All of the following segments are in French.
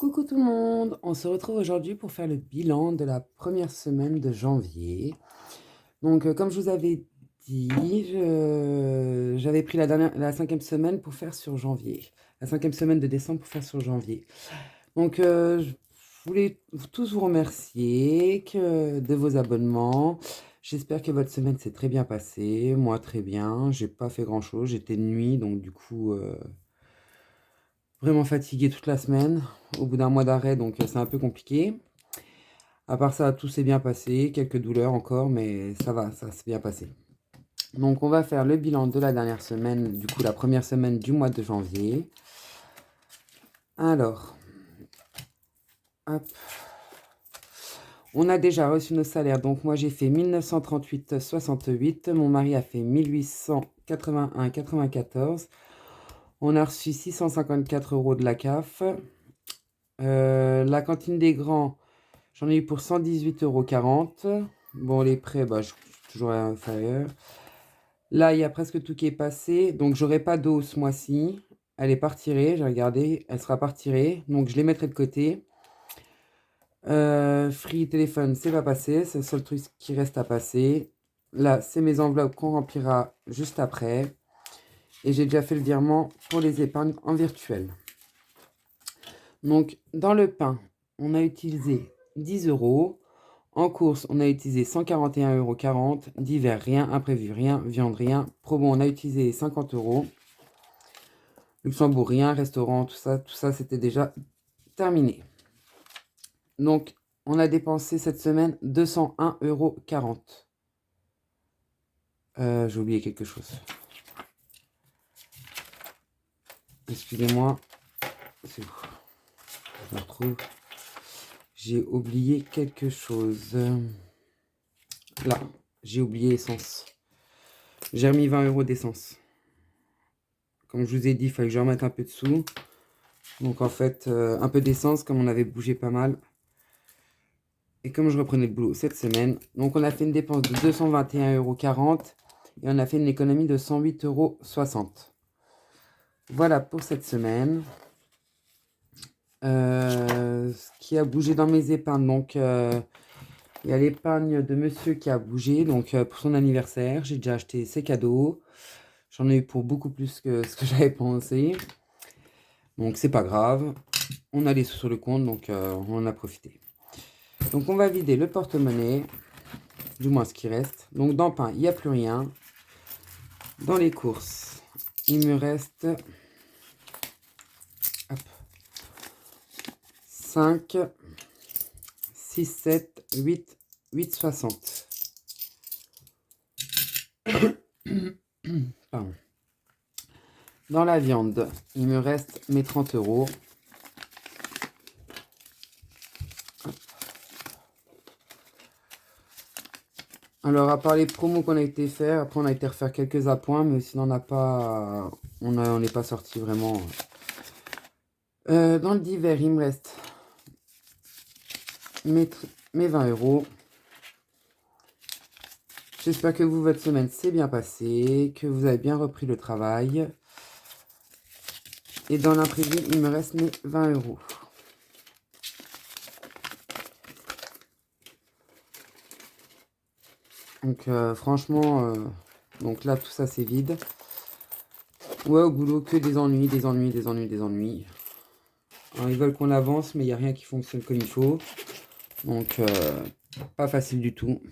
Coucou tout le monde, on se retrouve aujourd'hui pour faire le bilan de la première semaine de janvier. Donc, comme je vous avais dit, j'avais pris la cinquième semaine pour faire sur janvier. La cinquième semaine de décembre pour faire sur janvier. Donc, je voulais tous vous remercier de vos abonnements. J'espère que votre semaine s'est très bien passée. Moi, très bien. J'ai pas fait grand-chose. J'étais de nuit, donc du coup, vraiment fatiguée toute la semaine. Au bout d'un mois d'arrêt, donc c'est un peu compliqué. À part ça, tout s'est bien passé. Quelques douleurs encore, mais ça va, ça s'est bien passé. Donc, on va faire le bilan de la dernière semaine, du coup, la première semaine du mois de janvier. Alors, hop. On a déjà reçu nos salaires. Donc, moi, j'ai fait 1938,68. Mon mari a fait 1881,94. On a reçu 654 euros de la CAF. La cantine des grands, j'en ai eu pour 118,40 €. Bon, les prêts, bah, je suis toujours inférieur. Là, il y a presque tout qui est passé. Donc, j'aurai pas d'eau ce mois-ci. Elle est pas retirée. J'ai regardé. Elle sera pas retirée. Donc, je les mettrai de côté. Free téléphone, c'est pas passé. C'est le seul truc qui reste à passer. Là, c'est mes enveloppes qu'on remplira juste après. Et j'ai déjà fait le virement pour les épargnes en virtuel. Donc, dans le pain, on a utilisé 10 euros. En course, on a utilisé 141,40 €. Divers, rien. Imprévu, rien. Viande, rien. Promo, on a utilisé 50 euros. Luxembourg, rien. Restaurant, tout ça, c'était déjà terminé. Donc, on a dépensé cette semaine 201,40 €. J'ai oublié quelque chose. Excusez-moi. C'est où? Je me retrouve. J'ai oublié quelque chose. Là, j'ai oublié essence. J'ai remis 20 € d'essence. Comme je vous ai dit, il fallait que je remette un peu de sous. Donc en fait, un peu d'essence, comme on avait bougé pas mal. Et comme je reprenais le boulot cette semaine. Donc on a fait une dépense de 221,40 € et on a fait une économie de 108,60 €. Voilà pour cette semaine. Ce qui a bougé dans mes épargnes, donc il y a l'épargne de monsieur qui a bougé, donc pour son anniversaire, j'ai déjà acheté ses cadeaux. J'en ai eu pour beaucoup plus que ce que j'avais pensé. Donc c'est pas grave. On a les sous sur le compte, donc on en a profité. Donc on va vider le porte-monnaie, du moins ce qui reste. Donc dans pain, il n'y a plus rien. Dans les courses, il me reste 5, 6, 7, 8, 8,60. Pardon. Dans la viande, il me reste mes 30 euros. Alors, à part les promos qu'on a été faire, après on a été refaire quelques appoints, mais sinon on n'a pas, on n'est pas sorti vraiment. Dans le divers, il me reste mes 20 euros. J'espère que vous, votre semaine s'est bien passée, que vous avez bien repris le travail. Et dans l'imprévu, il me reste mes 20 euros. Donc franchement, donc là tout ça c'est vide. Ouais, au boulot, que des ennuis, des ennuis, des ennuis, des ennuis. Alors, ils veulent qu'on avance, mais il n'y a rien qui fonctionne comme il faut. Donc pas facile du tout.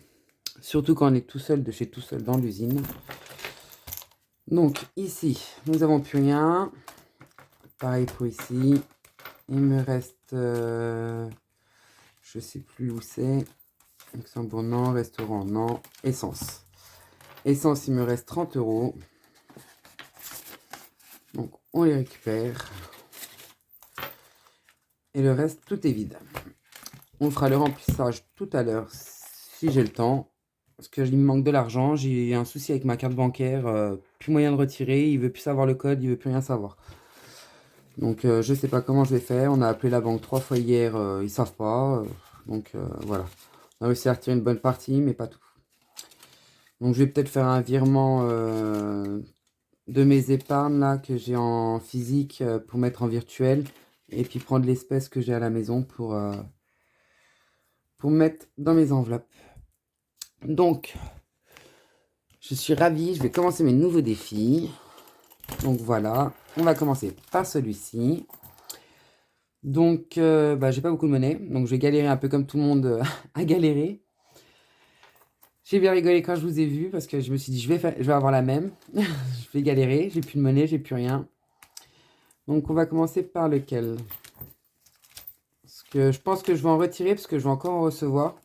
Surtout quand on est tout seul de chez tout seul dans l'usine. Donc ici, nous n'avons plus rien. Pareil pour ici. Il me reste, je sais plus où c'est. Luxembourg, non. Restaurant, non. Essence. Essence, il me reste 30 euros. Donc, on les récupère. Et le reste, tout est vide. On fera le remplissage tout à l'heure, si j'ai le temps. Parce qu'il me manque de l'argent. J'ai un souci avec ma carte bancaire. Plus moyen de retirer. Il veut plus savoir le code. Il veut plus rien savoir. Donc, je sais pas comment je vais faire. On a appelé la banque 3 fois hier. Ils savent pas. Donc, voilà. On a réussi à retirer une bonne partie, mais pas tout. Donc, je vais peut-être faire un virement de mes épargnes là que j'ai en physique pour mettre en virtuel. Et puis prendre l'espèce que j'ai à la maison pour mettre dans mes enveloppes. Donc, je suis ravie. Je vais commencer mes nouveaux défis. Donc voilà, on va commencer par celui-ci. Donc, j'ai pas beaucoup de monnaie. Donc, je vais galérer un peu comme tout le monde a galéré. J'ai bien rigolé quand je vous ai vu parce que je me suis dit, je vais avoir la même. Je vais galérer. J'ai plus de monnaie, j'ai plus rien. Donc, on va commencer par lequel? Parce que je pense que je vais en retirer parce que je vais encore en recevoir.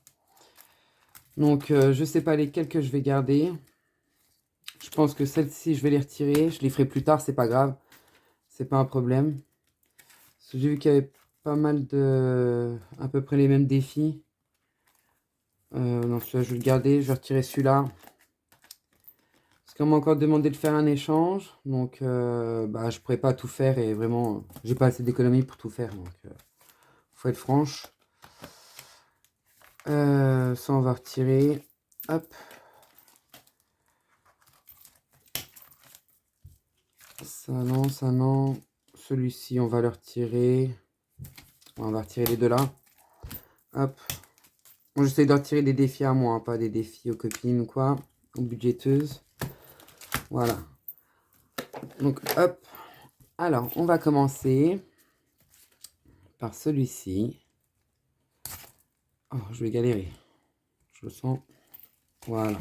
Donc, je sais pas lesquels que je vais garder. Je pense que celles-ci, je vais les retirer. Je les ferai plus tard, c'est pas grave. C'est pas un problème. Parce que j'ai vu qu'il y avait pas mal de... à peu près les mêmes défis. Non, celui-là, je vais le garder. Je vais retirer celui-là. Parce qu'on m'a encore demandé de faire un échange. Donc, je pourrais pas tout faire. Et vraiment, j'ai pas assez d'économie pour tout faire. Donc, faut être franche. Ça, on va retirer. Hop. Ça, non, ça, non. Celui-ci, on va le retirer. On va retirer les deux là. Hop. Moi, j'essaie de retirer des défis à moi, hein, pas des défis aux copines ou quoi. Aux budgéteuses. Voilà. Donc, hop. Alors, on va commencer par celui-ci. Oh, je vais galérer. Je le sens. Voilà.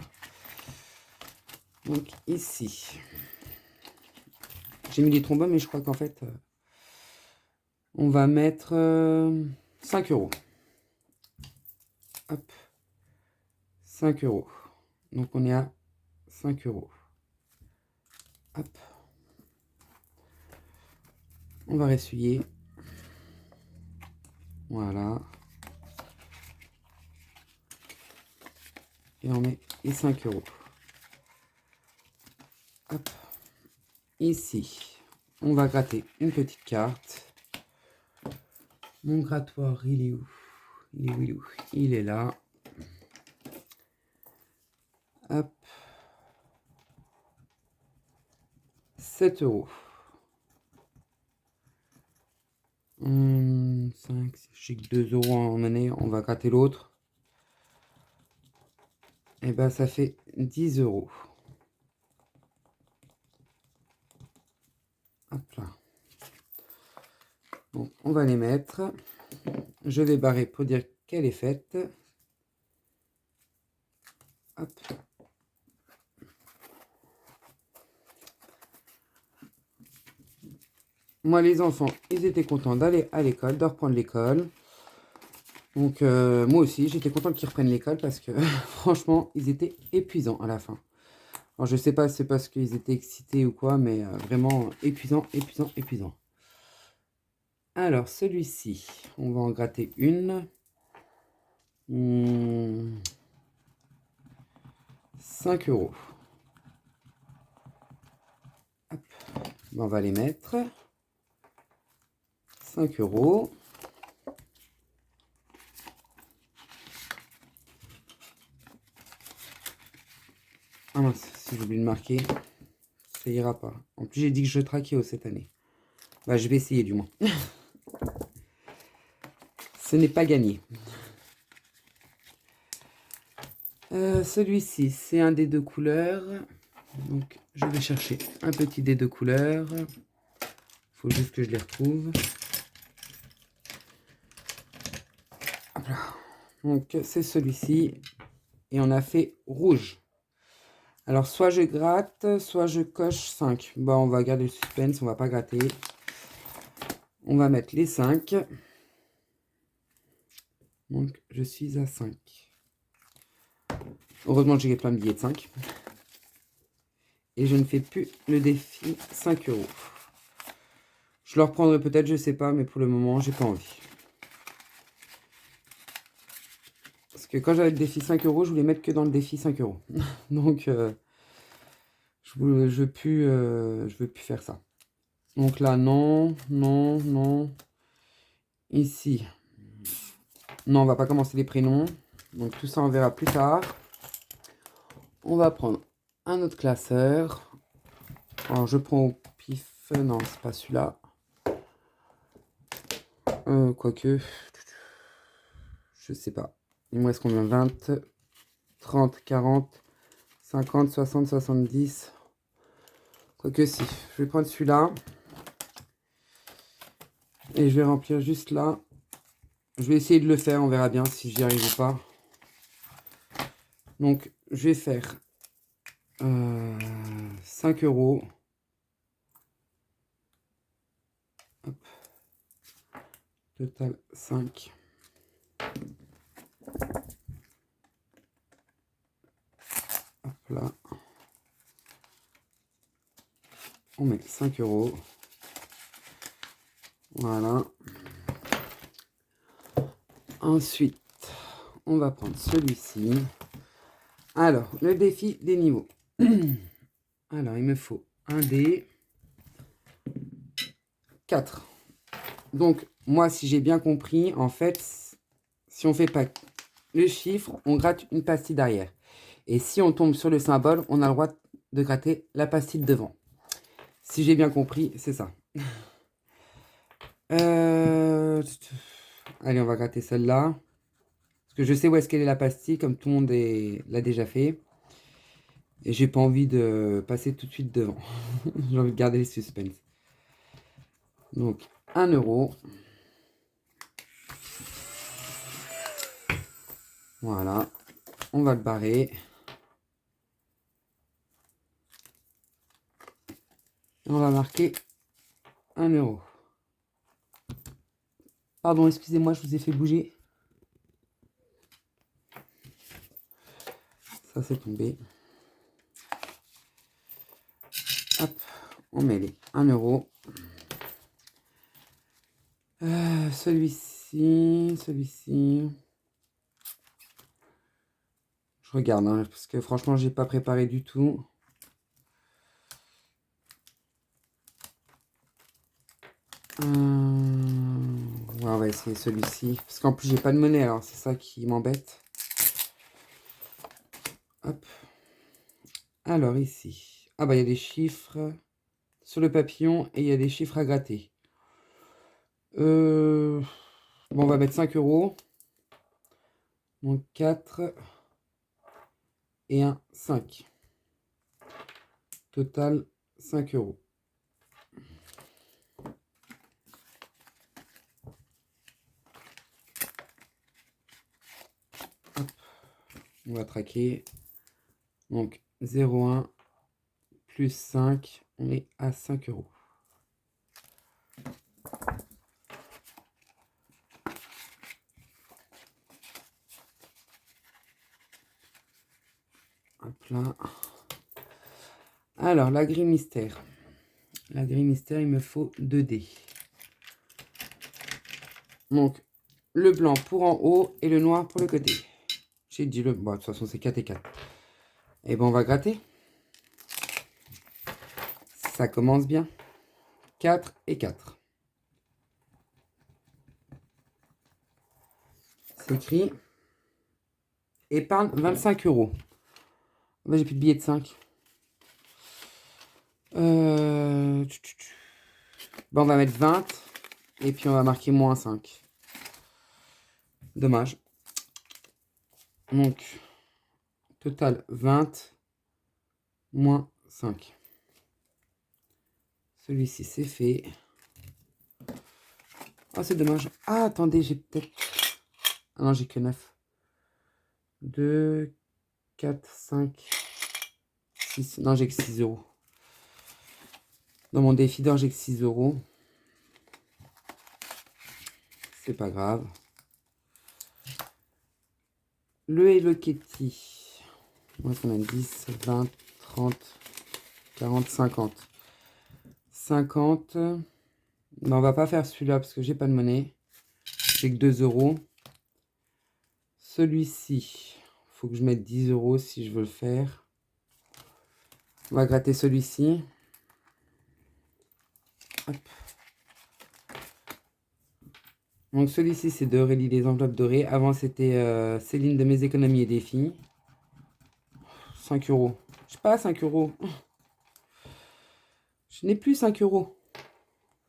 Donc, ici. J'ai mis les trombones, mais je crois qu'en fait, on va mettre 5 euros. Hop. 5 euros. Donc, on est à 5 euros. Hop. On va ressuyer. Voilà. Et on met les 5 euros. Hop. Ici, on va gratter une petite carte. Mon grattoir, il est où? Il est où? Il est où? Il est là. Hop. 7 euros. 5, j'ai que 2 euros en monnaie. On va gratter l'autre. Et ben, ça fait 10 euros. Hop là. Donc, on va les mettre. Je vais barrer pour dire qu'elle est faite. Hop. Moi, les enfants, ils étaient contents d'aller à l'école, de reprendre l'école. Donc, moi aussi, j'étais contente qu'ils reprennent l'école parce que, franchement, ils étaient épuisants à la fin. Alors, je sais pas si c'est parce qu'ils étaient excités ou quoi, mais vraiment épuisant, épuisant, épuisant. Alors, celui-ci, on va en gratter une. 5 euros. Hop. On va les mettre. 5 euros. Ah mince, si j'oublie de marquer, ça ira pas. En plus, j'ai dit que je traquais cette année. Bah, je vais essayer du moins. Ce n'est pas gagné. Celui-ci, c'est un des deux couleurs. Donc, je vais chercher un petit des deux couleurs. Il faut juste que je les retrouve. Voilà. Donc, c'est celui-ci. Et on a fait rouge. Alors, soit je gratte, soit je coche 5. Bon, on va garder le suspense, on va pas gratter. On va mettre les 5. Donc, je suis à 5. Heureusement, j'ai plein de billets de 5. Et je ne fais plus le défi 5 euros. Je le reprendrai peut-être, je sais pas, mais pour le moment, j'ai pas envie. Parce que quand j'avais le défi 5 euros, je voulais mettre que dans le défi 5 euros. Donc, je veux plus faire ça. Donc là, non, non, non. Ici, non, on va pas commencer les prénoms. Donc tout ça, on verra plus tard. On va prendre un autre classeur. Alors, je prends au pif. Non, c'est pas celui-là. Quoique, je sais pas. Il me reste combien? 20, 30, 40, 50, 60, 70. Quoique si, je vais prendre celui-là. Et je vais remplir juste là. Je vais essayer de le faire, on verra bien si j'y arrive ou pas. Donc, je vais faire 5 €. Hop. Total 5. Hop là. On met 5 €. Voilà. Ensuite, on va prendre celui-ci. Alors, le défi des niveaux. Alors, il me faut un dé. 4. Donc, moi, si j'ai bien compris, en fait, si on fait pas le chiffre, on gratte une pastille derrière. Et si on tombe sur le symbole, on a le droit de gratter la pastille devant. Si j'ai bien compris, c'est ça. Allez, on va gratter celle-là. Parce que je sais où est-ce qu'elle est la pastille, comme tout le monde l'a déjà fait. Et j'ai pas envie de passer tout de suite devant. J'ai envie de garder le suspense. Donc, 1 €. Voilà. On va le barrer. On va marquer 1 €. Pardon, excusez-moi, je vous ai fait bouger. Ça, c'est tombé. Hop, on met les 1 €. Celui-ci. Je regarde, hein, parce que franchement, j'ai pas préparé du tout. Ouais, on va essayer celui-ci. Parce qu'en plus, j'ai pas de monnaie, alors c'est ça qui m'embête. Hop. Alors, ici. Ah bah, il y a des chiffres sur le papillon et il y a des chiffres à gratter. Bon, on va mettre 5 €. Donc, 4 et 1, 5. Total, 5 €. Hop. On va traquer. Donc, 0,1 plus 5, on est à 5 €. Hop là. Alors, la grille mystère. La grille mystère, il me faut 2 dés. Donc, le blanc pour en haut et le noir pour le côté. J'ai dit le... Bon, de toute façon, c'est 4 et 4. Et bon, on va gratter. Ça commence bien. 4 et 4. C'est écrit. Épargne 25 €. Là, j'ai plus de billets de 5. Bon, on va mettre 20. Et puis, on va marquer moins 5. Dommage. Donc, total 20. Moins 5. Celui-ci, c'est fait. Oh, c'est dommage. Ah, attendez, j'ai peut-être... Ah non, j'ai que 9. 2, 4, 5, 6. Non, j'ai que 6 €. Dans mon défi d'or, j'ai que 6 €. C'est pas grave. Le Hello Kitty. Moi, on a 10, 20, 30, 40, 50. 50. Ben, on va pas faire celui-là parce que j'ai pas de monnaie. J'ai que 2 €. Celui-ci, faut que je mette 10 € si je veux le faire. On va gratter celui-ci. Hop. Donc celui-ci, c'est d'Aurélie les enveloppes dorées. Avant, c'était Céline de mes économies et défis. 5 €. Je sais pas, 5 €. Je n'ai plus 5 €.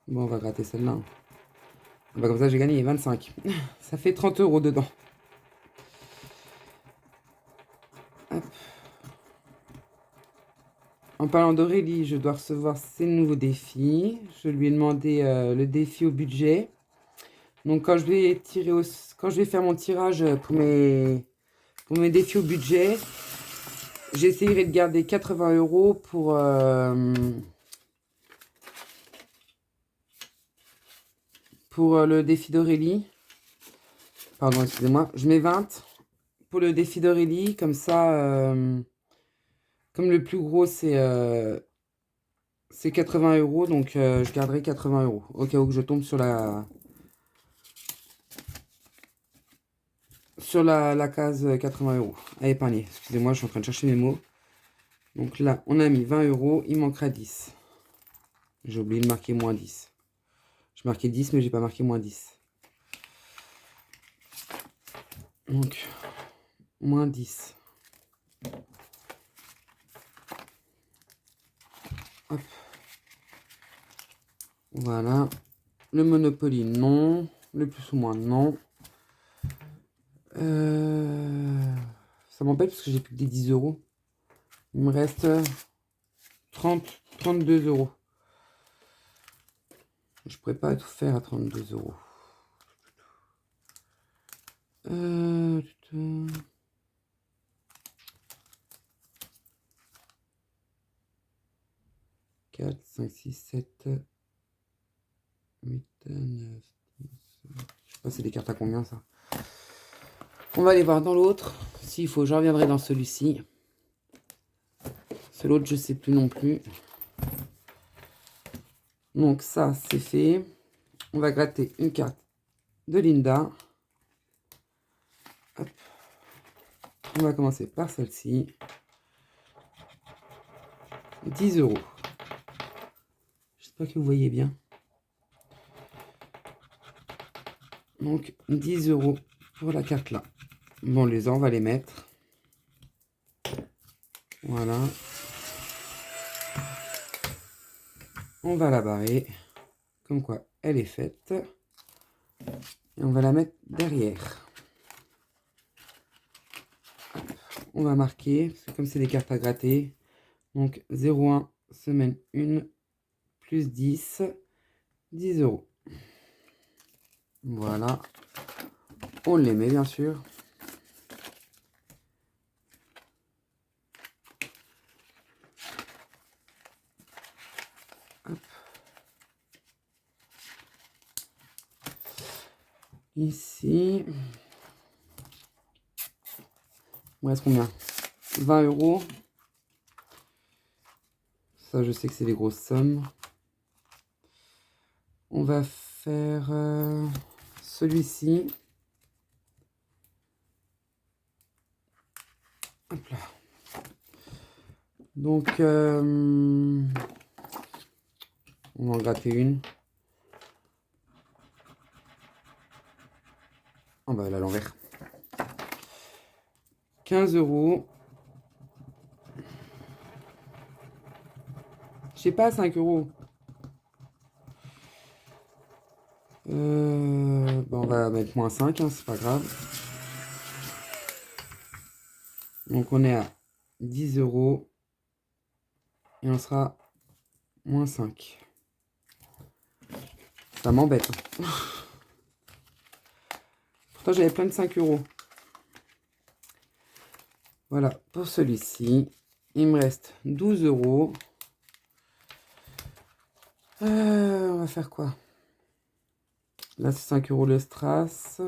Bon, on va gratter celle-là. Bah, comme ça, j'ai gagné 25. Ça fait 30 € dedans. Hop. En parlant d'Aurélie, je dois recevoir ses nouveaux défis. Je lui ai demandé le défi au budget. Donc quand je vais faire mon tirage pour mes défis au budget, j'essayerai de garder 80 € pour le défi d'Aurélie. Pardon, excusez-moi. Je mets 20 pour le défi d'Aurélie. Comme ça, comme le plus gros, c'est 80 €. Donc, je garderai 80 € au cas où que je tombe sur la case 80 € à épargner. Excusez-moi, je suis en train de chercher mes mots. Donc là, on a mis 20 €. Il manquera 10. J'ai oublié de marquer moins 10. Je marquais 10, mais j'ai pas marqué moins 10. Donc, moins 10. Hop. Voilà. Le Monopoly, non. Le plus ou moins, non. Ça m'embête parce que j'ai plus que des 10 €. Il me reste 32 €. Je pourrais pas tout faire à 32 €. 4, 5, 6, 7, 8, 9, 10. Je sais pas c'est des cartes à combien ça. On va aller voir dans l'autre. S'il faut, je reviendrai dans celui-ci. L'autre, je sais plus non plus. Donc ça, c'est fait. On va gratter une carte de Linda. Hop. On va commencer par celle-ci. 10 €. J'espère que vous voyez bien. Donc 10 € pour la carte là. Bon, on va les mettre. Voilà. On va la barrer. Comme quoi, elle est faite. Et on va la mettre derrière. On va marquer, parce que comme c'est des cartes à gratter, donc 0,1, semaine 1, plus 10, 10 €. Voilà. On les met bien sûr. Hop. Ici. Il me reste combien? 20 €. Ça, je sais que c'est des grosses sommes. On va faire celui-ci. Hop là. Donc, on va en gratter une. On va aller à l'envers. 15 €. Je sais pas, 5 €. Bon, on va mettre moins 5, hein, c'est pas grave. Donc on est à 10 € et on sera moins 5. Ça m'embête. Pourtant j'avais plein de 5 €. Voilà, pour celui-ci, il me reste 12 €. On va faire quoi? Là, c'est 5 € le strass.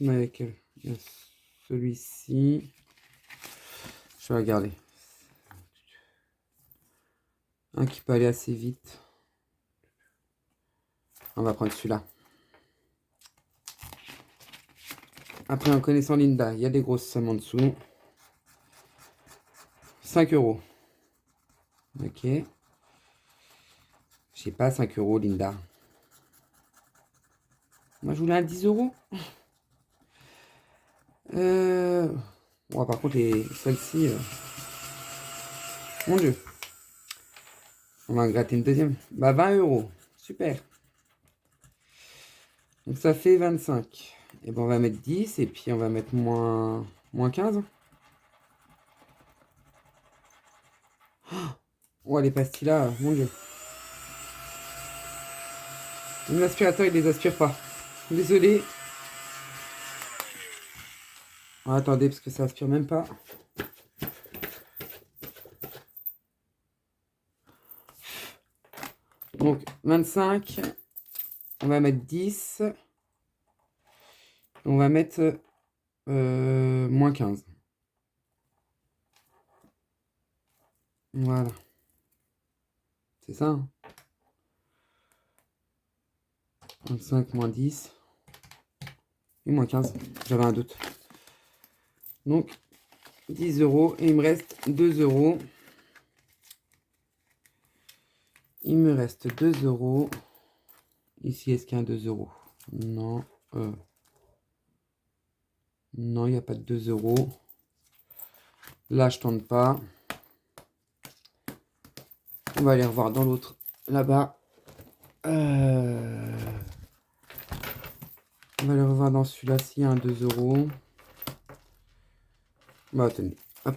Avec celui-ci. Je vais regarder. Un qui peut aller assez vite. On va prendre celui-là. Après, en connaissant Linda, il y a des grosses sommes en dessous. 5 €. Ok. Je sais pas, 5 € Linda. Moi, je voulais un 10 €. Bon, par contre, celle-ci... Mon Dieu. On va en gratter une deuxième. Bah 20 euros. Super. Donc ça fait 25. Et bon, on va mettre 10 et puis on va mettre moins 15. Oh, les pastilles là, mon Dieu. Mon aspirateur, il les aspire pas. Désolé. Oh, attendez, parce que ça aspire même pas. Donc, 25. On va mettre 10. On va mettre moins 15. Voilà. C'est ça. Hein. 25 moins 10. Et moins 15. J'avais un doute. Donc, 10 euros. Et il me reste 2 euros. Il me reste 2 euros. Ici, est-ce qu'il y a un 2 euros? Non. Non, il n'y a pas de 2 euros. Là, je tente pas. On va aller revoir dans l'autre. Là-bas. On va aller revoir dans celui-là s'il y a un 2 euros. Bah, tenez. Hop.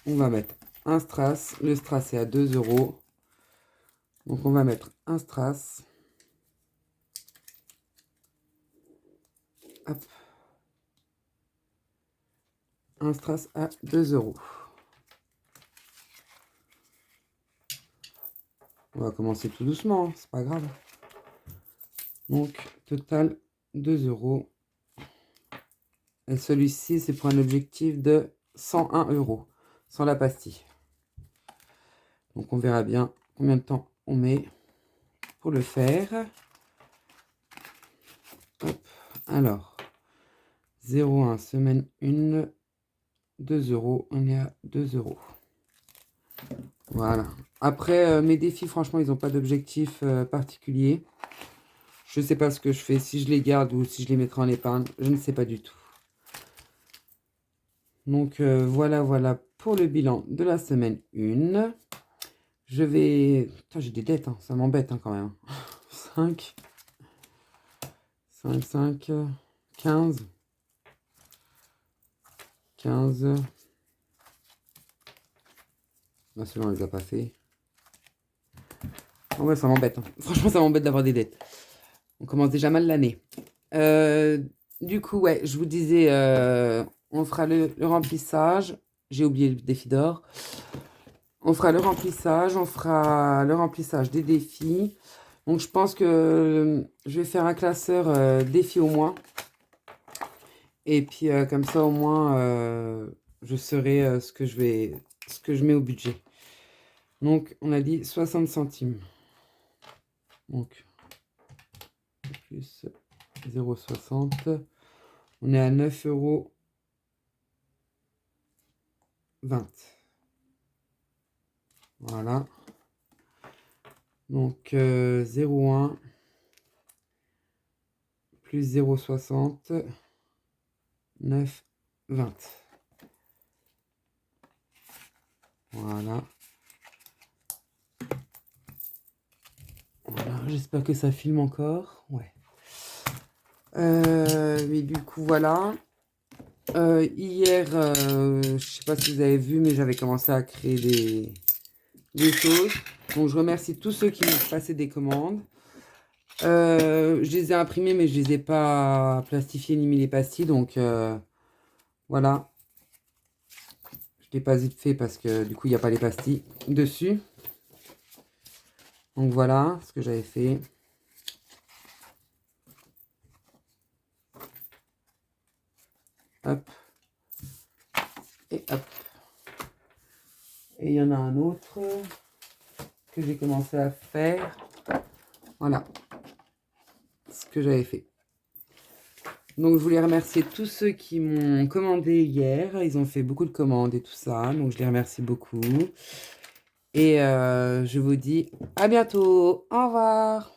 On va mettre un strass. Le strass est à 2 euros. Donc, on va mettre un strass. Hop. Un strass à 2 euros. On va commencer tout doucement, hein, c'est pas grave. Donc, total 2 euros. Et celui-ci, c'est pour un objectif de 101 euros, sans la pastille. Donc, on verra bien combien de temps on met pour le faire. Hop. Alors, 0,1, semaine 1, 2 euros. On est à 2 euros. Voilà. Après, mes défis, franchement, ils n'ont pas d'objectif particulier. Je ne sais pas ce que je fais, si je les garde ou si je les mettrai en épargne. Je ne sais pas du tout. Donc, voilà pour le bilan de la semaine 1. Je vais... Putain, j'ai des dettes, hein. Ça m'embête hein, quand même. 5, 15. 15. Là, celui-là, on les a pas fait. Oh ouais, ça m'embête. Hein. Franchement, ça m'embête d'avoir des dettes. On commence déjà mal l'année. Du coup, ouais, je vous disais, on fera le remplissage. J'ai oublié le défi d'or. On fera le remplissage. On fera le remplissage des défis. Donc, je pense que je vais faire un classeur défi au moins. Et puis, comme ça, au moins, je saurai ce que je mets au budget. Donc, on a dit 60 centimes. Donc, plus 0,60. On est à 9,20 euros. Voilà. Donc, 0,1 plus 0,60. 9,20. Voilà. Voilà. J'espère que ça filme encore. Ouais. Mais du coup, voilà. Hier, je sais pas si vous avez vu, mais j'avais commencé à créer des choses. Donc, je remercie tous ceux qui m'ont passé des commandes. Je les ai imprimés, mais je les ai pas plastifiés ni mis les pastilles. Donc, voilà. Je l'ai pas vite fait parce que du coup, il n'y a pas les pastilles dessus. Donc, voilà ce que j'avais fait. Hop. Et hop. Et il y en a un autre que j'ai commencé à faire. Voilà. Ce que j'avais fait. Donc, je voulais remercier tous ceux qui m'ont commandé hier. Ils ont fait beaucoup de commandes et tout ça. Donc, je les remercie beaucoup. Et je vous dis à bientôt. Au revoir.